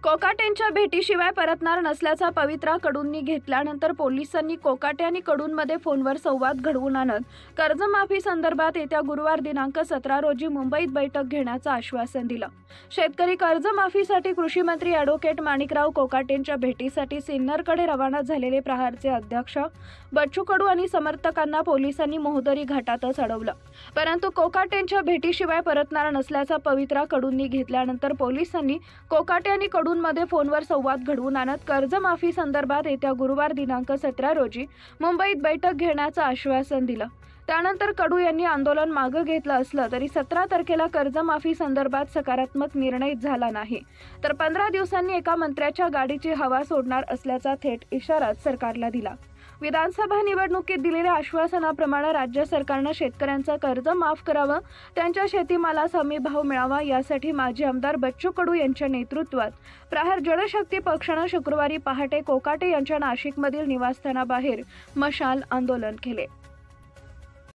कोकाटेंच्या भेटीशिवाय परतणार नसल्याचा पवित्रा कडूंनी घेतल्यानंतर पोलिसांनी कोकाटे आणि कडूंमध्ये फोनवर संवाद घडवून आणत कर्जमाफी संदर्भात येत्या गुरुवार दिनांक 17 रोजी मुंबईत बैठक घेण्याचं आश्वासन दिलं। शेतकरी कर्जमाफीसाठी कृषी मंत्री ॲडव्होकेट माणिकराव कोकाटेंच्या भेटीसाठी सिन्नरकडे रवाना झालेले प्रहारचे अध्यक्ष बच्चू कडू आणि समर्थकांना पोलिसांनी मोहदरी घाटातच अडवलं। परंतु कोकाटेंच्या भेटीशिवाय परतणार नसल्याचा पवित्रा कडूंनी घेतल्यानंतर पोलिसांनी कोकाटे आणि कडूंमध्ये फोनवर संवाद घडवून आणत कर्जमाफी संदर्भात येत्या गुरुवार दिनांक 17 रोजी मुंबईत बैठक घेण्याचं आश्वासन दिलं। त्यानंतर कडू यांनी आंदोलन मागे घेतलं असलं तरी 17 तारखेला कर्जमाफी संदर्भात सकारात्मक निर्णय झाला नाही तर 15 दिवसांनी एका मंत्र्याच्या गाडीची हवा सोडणार असल्याचा थेट इशारा सरकारला दिला। विधानसभा निवडणुकीत दिलेल्या आश्वासनाप्रमाणे राज्य सरकारनं शेतकऱ्यांचं कर्ज माफ करावं, त्यांच्या शेतीमालास हमी भाव मिळावा यासाठी माजी आमदार बच्चू कडू यांच्या नेतृत्वात प्रहार जनशक्ती पक्षानं शुक्रवारी पहाटे कोकाटे यांच्या नाशिकमधील निवासस्थानाबाहेर मशाल आंदोलन केले।